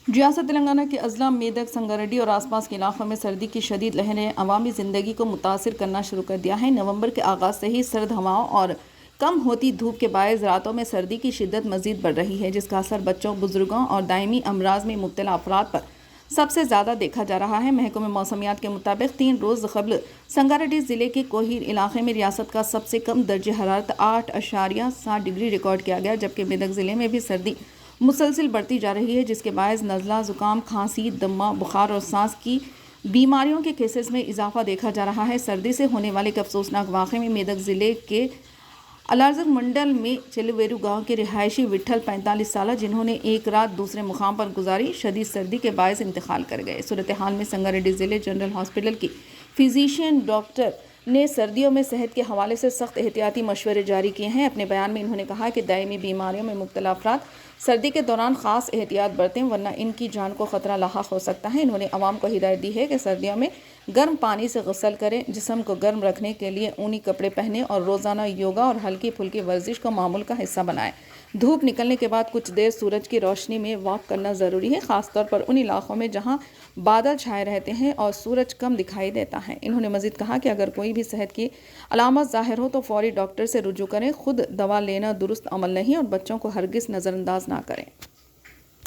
ریاست تلنگانہ کے اضلاع میدک، سنگاریڈی اور آس پاس کے علاقوں میں سردی کی شدید لہر نے عوامی زندگی کو متاثر کرنا شروع کر دیا ہے۔ نومبر کے آغاز سے ہی سرد ہواؤں اور کم ہوتی دھوپ کے باعث راتوں میں سردی کی شدت مزید بڑھ رہی ہے، جس کا اثر بچوں، بزرگوں اور دائمی امراض میں مبتلا افراد پر سب سے زیادہ دیکھا جا رہا ہے۔ محکمہ موسمیات کے مطابق 3 روز قبل سنگاریڈی ضلع کے کوہیر علاقے میں ریاست کا سب سے کم درجہ حرارت 8.7 ڈگری ریکارڈ کیا گیا، جبکہ میدک ضلع میں بھی سردی مسلسل بڑھتی جا رہی ہے، جس کے باعث نزلہ، زکام، کھانسی، دمہ، بخار اور سانس کی بیماریوں کے کیسز میں اضافہ دیکھا جا رہا ہے۔ سردی سے ہونے والے ایک افسوسناک واقعے میں میدک ضلع کے الارزگ منڈل میں چلویرو گاؤں کے رہائشی وٹھل 45 سالہ، جنہوں نے ایک رات دوسرے مقام پر گزاری، شدید سردی کے باعث انتقال کر گئے۔ صورتحال میں سنگاریڈی ضلع جنرل ہاسپٹل کی فزیشین ڈاکٹر نے سردیوں میں صحت کے حوالے سے سخت احتیاطی مشورے جاری کیے ہیں۔ اپنے بیان میں انہوں نے کہا کہ دائمی بیماریوں میں مبتلا افراد سردی کے دوران خاص احتیاط برتیں، ورنہ ان کی جان کو خطرہ لاحق ہو سکتا ہے۔ انہوں نے عوام کو ہدایت دی ہے کہ سردیوں میں گرم پانی سے غسل کریں، جسم کو گرم رکھنے کے لیے اونی کپڑے پہنیں اور روزانہ یوگا اور ہلکی پھلکی ورزش کو معمول کا حصہ بنائیں۔ دھوپ نکلنے کے بعد کچھ دیر سورج کی روشنی میں واک کرنا ضروری ہے، خاص طور پر ان علاقوں میں جہاں بادل چھائے رہتے ہیں اور سورج کم دکھائی دیتا ہے۔ انہوں نے مزید کہا کہ اگر کوئی بھی صحت کی علامات ظاہر ہو تو فوری ڈاکٹر سے رجوع کریں، خود دوا لینا درست عمل نہیں اور بچوں کو ہرگز نظر انداز نہ کریں۔